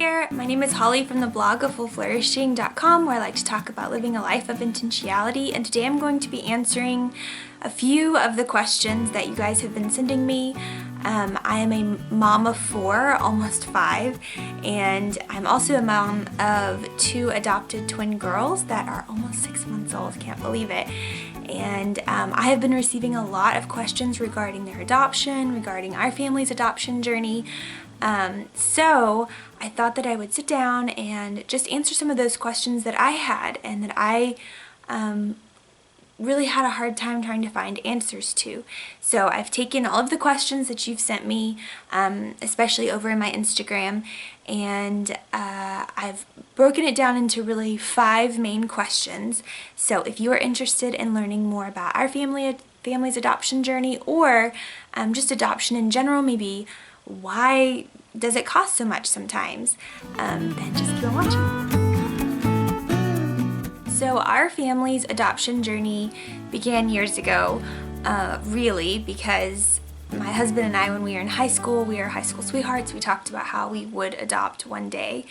there, my name is Holly from the blog of fullflourishing.com, where I like to talk about living a life of intentionality, and today I'm going to be answering a few of the questions that you guys have been sending me. I am a mom of 4, almost 5, and I'm also a mom of 2 adopted twin girls that are almost 6 months old, can't believe it. And I have been receiving a lot of questions regarding their adoption, regarding our family's adoption journey. So I thought that I would sit down and just answer some of those questions that I had and that I really had a hard time trying to find answers to. So I've taken all of the questions that you've sent me, especially over in my Instagram, and I've broken it down into really 5 main questions. So if you are interested in learning more about our family's adoption journey, or just adoption in general, maybe why does it cost so much sometimes, then just keep on watching. So our family's adoption journey began years ago, really, because my husband and I, when we were in high school, we were high school sweethearts. We talked about how we would adopt one day.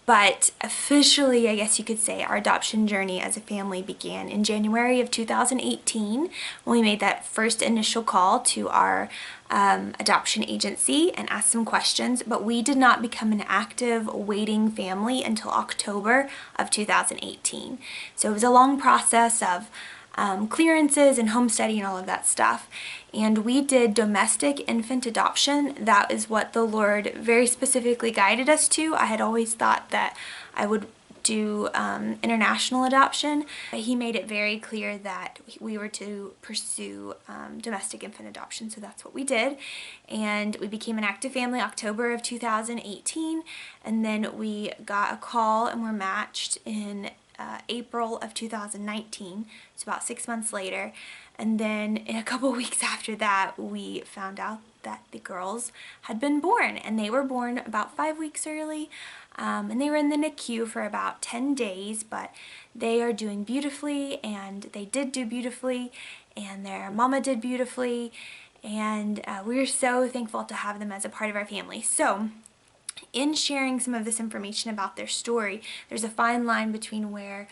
But officially, I guess you could say, our adoption journey as a family began in January of 2018 when we made that first initial call to our adoption agency and asked some questions. But we did not become an active waiting family until October of 2018. So it was a long process of clearances and home study and all of that stuff. And we did domestic infant adoption. That is what the Lord very specifically guided us to. I had always thought that I would do international adoption. He made it very clear that we were to pursue domestic infant adoption, so that's what we did. And we became an active family October of 2018, and then we got a call and were matched in April of 2019, so about 6 months later. And then in a couple weeks after that, we found out that the girls had been born, and they were born about 5 weeks early, and they were in the NICU for about 10 days, but they are doing beautifully, and they did do beautifully, and their mama did beautifully, and we're so thankful to have them as a part of our family. So in sharing some of this information about their story, there's a fine line between where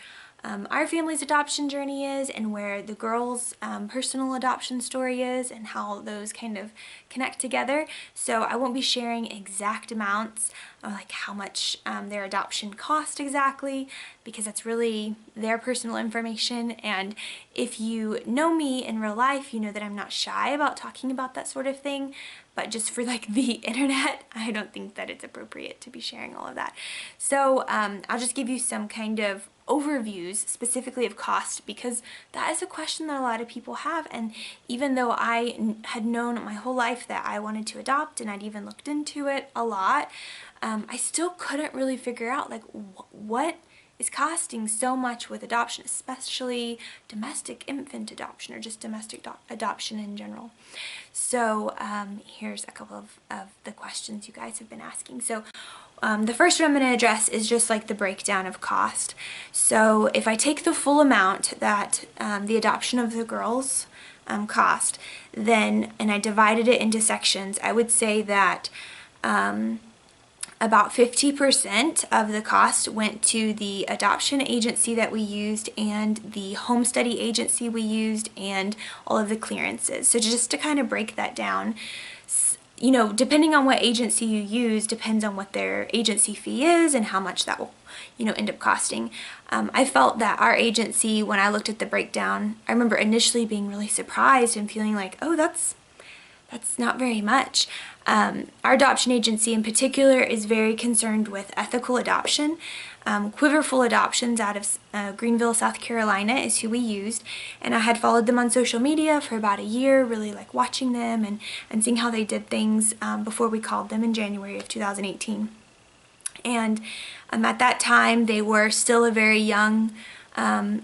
our family's adoption journey is and where the girls' personal adoption story is, and how those kind of connect together. So I won't be sharing exact amounts, like how much their adoption cost exactly, because that's really their personal information. And if you know me in real life, you know that I'm not shy about talking about that sort of thing. But just for like the internet, I don't think that it's appropriate to be sharing all of that. So I'll just give you some kind of overviews specifically of cost, because that is a question that a lot of people have. And even though I had known my whole life that I wanted to adopt, and I'd even looked into it a lot, I still couldn't really figure out like what is costing so much with adoption, especially domestic infant adoption or just domestic adoption in general. So here's a couple of the questions you guys have been asking. So the first one I'm going to address is just like the breakdown of cost. So if I take the full amount that the adoption of the girls cost, then, and I divided it into sections, I would say that about 50% of the cost went to the adoption agency that we used, and the home study agency we used, and all of the clearances. So just to kind of break that down, you know, depending on what agency you use depends on what their agency fee is and how much that will, you know, end up costing. I felt that our agency, when I looked at the breakdown, I remember initially being really surprised and feeling like, oh, that's not very much. Our adoption agency in particular is very concerned with ethical adoption. Quiverful Adoptions out of Greenville, South Carolina is who we used, and I had followed them on social media for about a year, really like watching them and seeing how they did things before we called them in January of 2018. And at that time, they were still a very young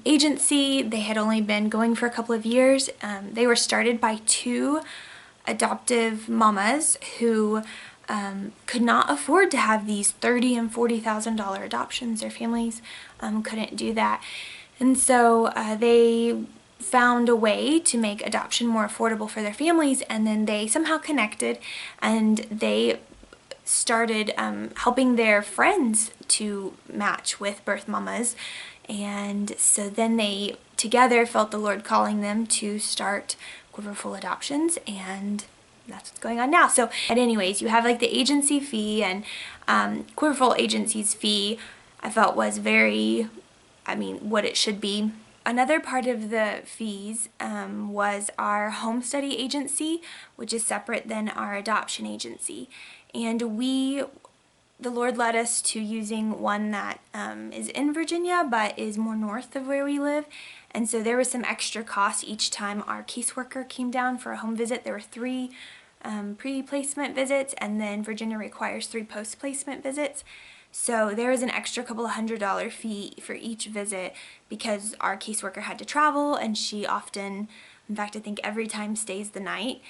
agency. They had only been going for a couple of years. They were started by 2 adoptive mamas who could not afford to have these $30,000 and $40,000 adoptions. Their families couldn't do that. And so they found a way to make adoption more affordable for their families, and then they somehow connected, and they started helping their friends to match with birth mamas. And so then they together felt the Lord calling them to start Quiverful Adoptions, and that's what's going on now. So, but anyways, you have like the agency fee, and Quiverful Agency's fee I felt was very, what it should be. Another part of the fees was our home study agency, which is separate than our adoption agency. And the Lord led us to using one that is in Virginia but is more north of where we live. And so there was some extra cost each time our caseworker came down for a home visit. There were 3 pre-placement visits, and then Virginia requires 3 post-placement visits. So there was an extra couple of $100 fee for each visit because our caseworker had to travel, and she often, in fact, I think every time stays the night.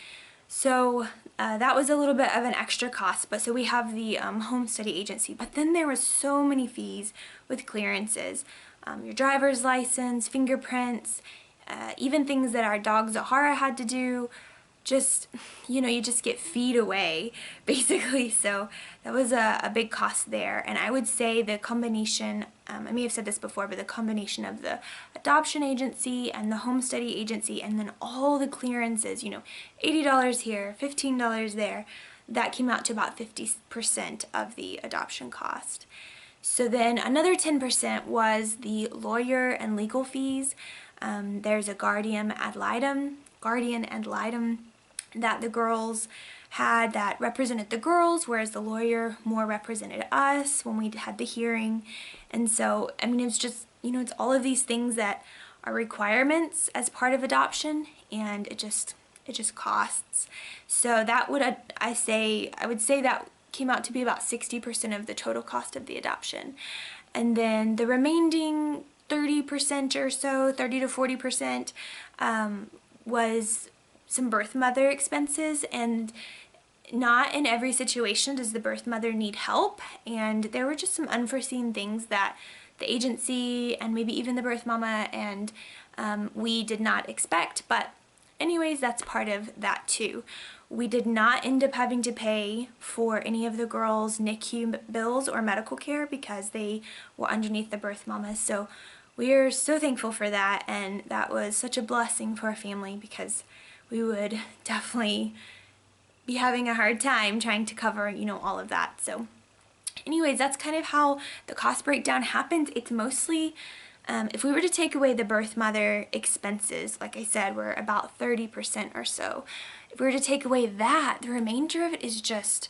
So that was a little bit of an extra cost, but so we have the home study agency. But then there was so many fees with clearances. Your driver's license, fingerprints, even things that our dog Zahara had to do. Just, you just get feed away, basically. So that was a big cost there. And I would say the combination, I may have said this before, but the combination of the adoption agency and the home study agency, and then all the clearances, $80 here, $15 there, that came out to about 50% of the adoption cost. So then another 10% was the lawyer and legal fees. There's a guardian ad litem that the girls had that represented the girls, whereas the lawyer more represented us when we had the hearing. And so, it's just, it's all of these things that are requirements as part of adoption, and it just costs. So that would, I would say that came out to be about 60% of the total cost of the adoption. And then the remaining 30% or so, 30 to 40%, was some birth mother expenses, and not in every situation does the birth mother need help, and there were just some unforeseen things that the agency and maybe even the birth mama and we did not expect. But anyways, that's part of that too. We did not end up having to pay for any of the girls' NICU bills or medical care because they were underneath the birth mama. So we are so thankful for that, and that was such a blessing for our family because we would definitely be having a hard time trying to cover, all of that. So anyways, that's kind of how the cost breakdown happens. It's mostly, if we were to take away the birth mother expenses, like I said, we're about 30% or so. If we were to take away that, the remainder of it is just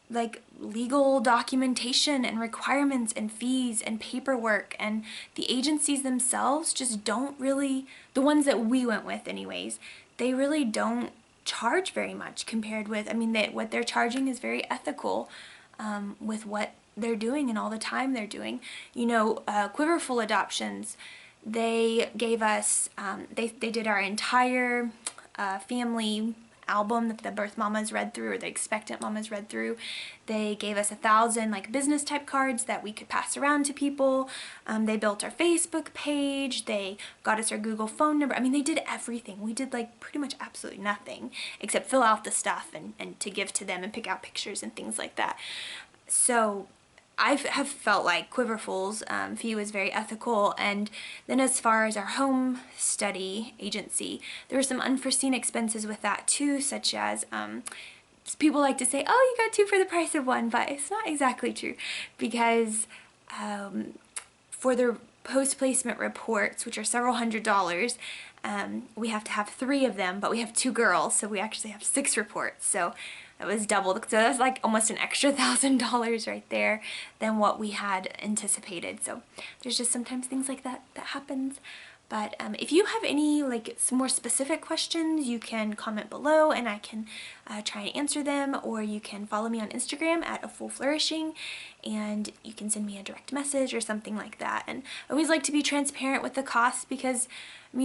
like legal documentation and requirements and fees and paperwork, and the agencies themselves just don't really, the ones that we went with anyways, they really don't charge very much compared with, what they're charging is very ethical with what they're doing and all the time they're doing. Quiverful Adoptions, they gave us, they did our entire family album that the birth mamas read through, or the expectant mamas read through. They gave us 1,000 business type cards that we could pass around to people. They built our Facebook page. They got us our Google phone number. They did everything. We did pretty much absolutely nothing except fill out the stuff and to give to them and pick out pictures and things like that. So I have felt like Quiverful's fee was very ethical. And then as far as our home study agency, there were some unforeseen expenses with that too, such as people like to say, oh, you got 2 for the price of 1, but it's not exactly true, because for the post-placement reports, which are several $100s, we have to have 3 of them, but we have 2 girls, so we actually have 6 reports. So that was double. So that's almost an extra $1,000 right there than what we had anticipated. So there's just sometimes things like that happens. But if you have any some more specific questions, you can comment below and I can try and answer them, or you can follow me on Instagram at @AFullFlourishing, and you can send me a direct message or something like that. And I always like to be transparent with the costs because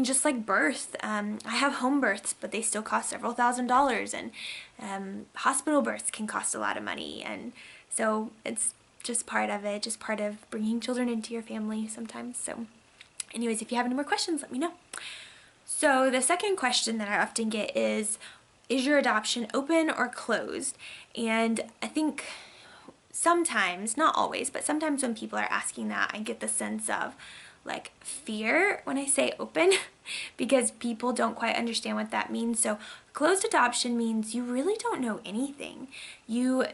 just like birth, I have home births, but they still cost several $1,000s, and hospital births can cost a lot of money, and so it's just part of it, just part of bringing children into your family sometimes. So anyways, if you have any more questions, let me know. So the second question that I often get is is your adoption open or closed? And I think sometimes, not always, but sometimes when people are asking that, I get the sense of like fear when I say open because people don't quite understand what that means. So closed adoption means you really don't know anything. You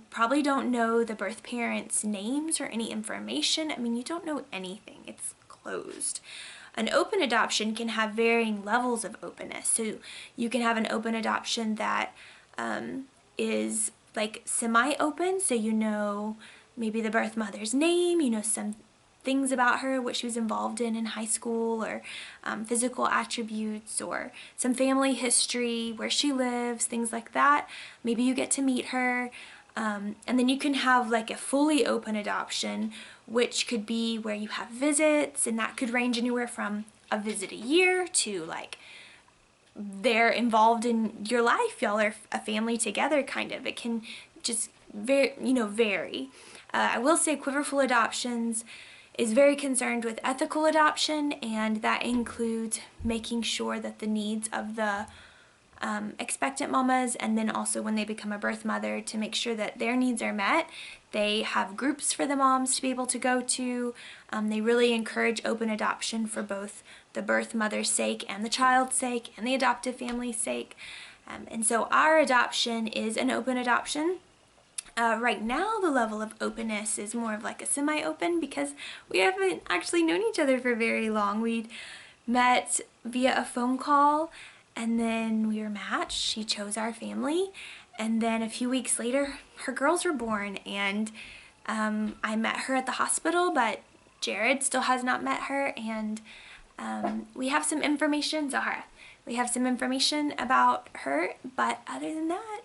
probably don't know the birth parents' names or any information. I mean, you don't know anything. It's closed. An open adoption can have varying levels of openness. So you can have an open adoption that is like semi-open, so you know maybe the birth mother's name, you know some things about her, what she was involved in high school, or physical attributes, or some family history, where she lives, things like that. Maybe you get to meet her. And then you can have like a fully open adoption, which could be where you have visits, and that could range anywhere from a visit a year to like they're involved in your life. Y'all are a family together, kind of. It can just vary. I will say Quiverful Adoptions is very concerned with ethical adoption, and that includes making sure that the needs of the expectant mamas, and then also when they become a birth mother, to make sure that their needs are met. They have groups for the moms to be able to go to. They really encourage open adoption for both the birth mother's sake and the child's sake and the adoptive family's sake. And so our adoption is an open adoption. Right now, the level of openness is more of like a semi-open because we haven't actually known each other for very long. We met via a phone call, and then we were matched. She chose our family, and then a few weeks later, her girls were born, and I met her at the hospital, but Jared still has not met her, and we have some information, Zahara. We have some information about her, but other than that,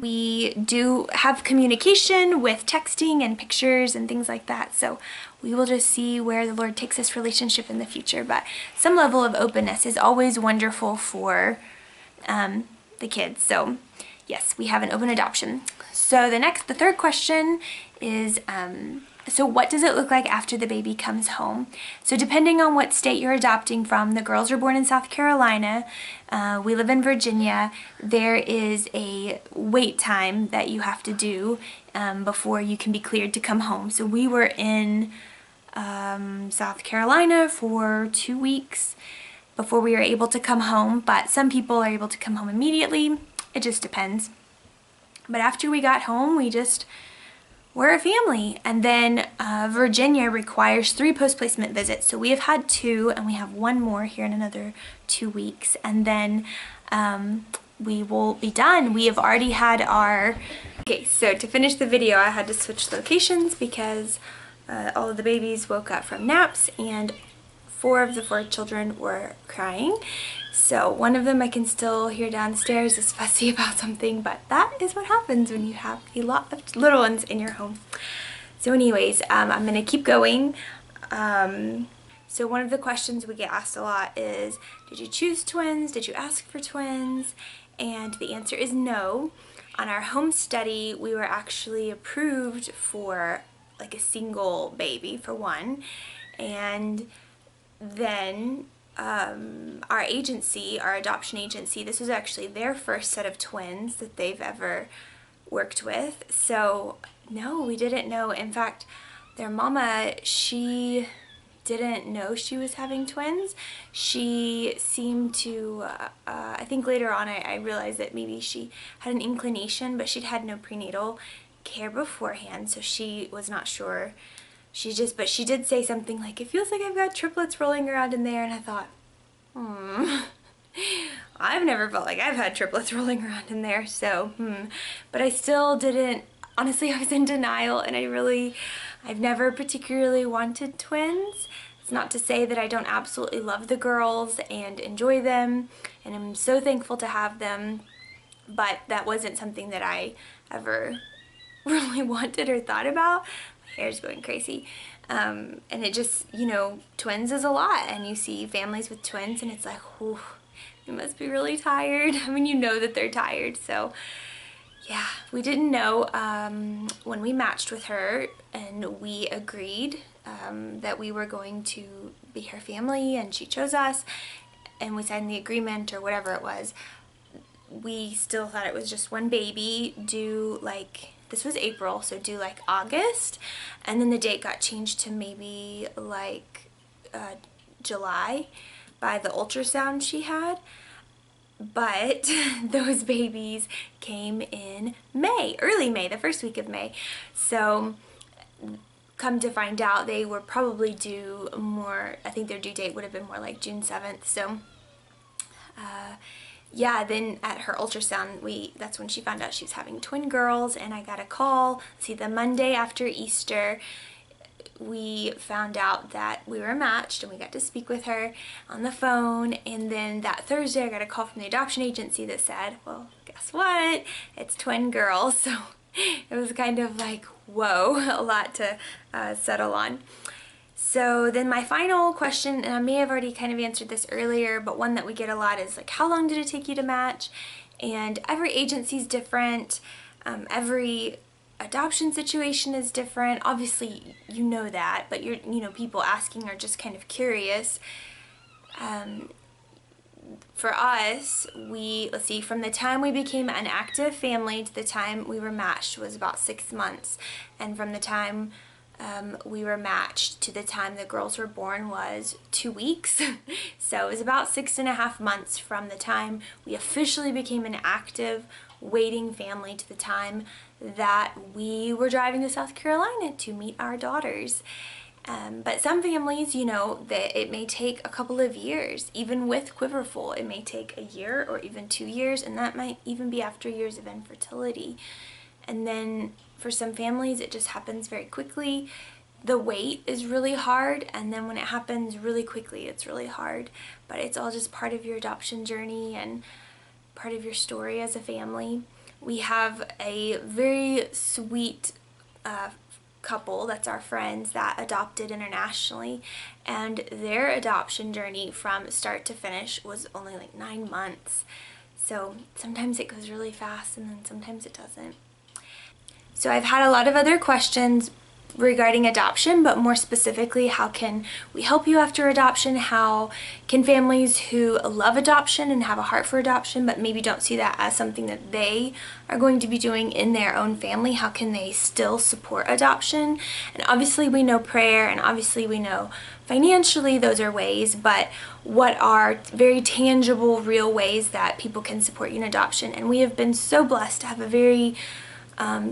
we do have communication with texting and pictures and things like that, so we will just see where the Lord takes this relationship in the future. But some level of openness is always wonderful for the kids. So yes, we have an open adoption. So the third question is, so what does it look like after the baby comes home? So depending on what state you're adopting from, the girls were born in South Carolina. We live in Virginia. There is a wait time that you have to do before you can be cleared to come home. So we were in South Carolina for 2 weeks before we were able to come home, but some people are able to come home immediately. It just depends. But after we got home, we're a family. And then Virginia requires 3 post-placement visits. So we have had 2, and we have 1 more here in another 2 weeks. And then we will be done. We have already had our... Okay, so to finish the video, I had to switch locations because all of the babies woke up from naps, and 4 of the 4 children were crying. So one of them I can still hear downstairs is fussy about something, but that is what happens when you have a lot of little ones in your home. So anyways, I'm gonna keep going. So one of the questions we get asked a lot is, did you choose twins? Did you ask for twins? And the answer is no. On our home study, we were actually approved for like a single baby, for 1. And then our agency, our adoption agency, this was actually their first set of twins that they've ever worked with. So no, we didn't know. In fact, their mama, she didn't know she was having twins. She seemed to, I think later on I realized that maybe she had an inclination, but she'd had no prenatal care beforehand, so she was not sure. But she did say something like, it feels like I've got triplets rolling around in there, and I thought, I've never felt like I've had triplets rolling around in there, so, But I still didn't, honestly, I was in denial, and I've never particularly wanted twins. It's not to say that I don't absolutely love the girls and enjoy them, and I'm so thankful to have them, but that wasn't something that I ever really wanted or thought about. My hair's going crazy. And it just, twins is a lot, and you see families with twins and it's like, whew, they must be really tired. I mean, you know that they're tired. So yeah, we didn't know when we matched with her and we agreed that we were going to be her family, and she chose us and we signed the agreement or whatever it was. we still thought it was just one baby due, like, this was April, so due like August, and then the date got changed to maybe like July by the ultrasound she had. But those babies came in May, early May, the first week of May. So come to find out, they were probably due more, I think their due date would have been more like June 7th. So yeah, then at her ultrasound, that's when she found out she was having twin girls, and I got a call, see, the Monday after Easter, we found out that we were matched, and we got to speak with her on the phone. And then that Thursday I got a call from the adoption agency that said, well, guess what, it's twin girls. So it was kind of like, whoa, a lot to settle on. So then my final question, and I may have already kind of answered this earlier, but one that we get a lot is like, how long did it take you to match? And every agency is different. Every adoption situation is different. Obviously, you know that, but people asking are just kind of curious. For us, let's see, from the time we became an active family to the time we were matched was about 6 months. And from the time we were matched to the time the girls were born was 2 weeks. So it was about 6.5 months from the time we officially became an active waiting family to the time that we were driving to South Carolina to meet our daughters. But some families, that it may take a couple of years. Even with Quiverful, it may take a year or even 2 years, and that might even be after years of infertility. And then for some families, it just happens very quickly. The wait is really hard, and then when it happens really quickly, it's really hard. But it's all just part of your adoption journey and part of your story as a family. We have a very sweet couple that's our friends that adopted internationally, and their adoption journey from start to finish was only like 9 months. So sometimes it goes really fast, and then sometimes it doesn't. So I've had a lot of other questions regarding adoption, but more specifically, how can we help you after adoption? How can families who love adoption and have a heart for adoption but maybe don't see that as something that they are going to be doing in their own family, how can they still support adoption? And obviously we know prayer, and obviously we know financially those are ways, but what are very tangible, real ways that people can support you in adoption? And we have been so blessed to have a very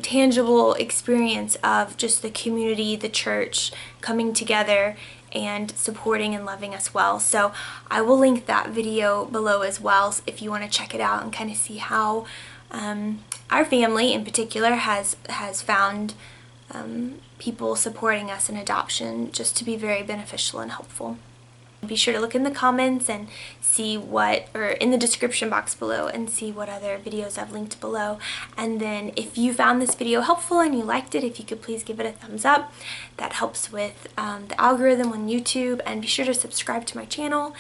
tangible experience of just the community, the church coming together and supporting and loving us well. So I will link that video below as well if you want to check it out and kind of see how our family in particular has found people supporting us in adoption just to be very beneficial and helpful. Be sure to look in the comments and see or in the description box below, and see what other videos I've linked below. And then if you found this video helpful and you liked it, if you could please give it a thumbs up. That helps with the algorithm on YouTube. And be sure to subscribe to my channel.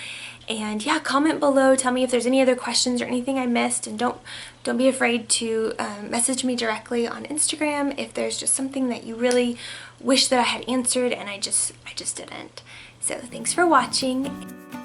And yeah, comment below. Tell me if there's any other questions or anything I missed. And don't be afraid to message me directly on Instagram if there's just something that you really wish that I had answered and I just didn't. So thanks for watching.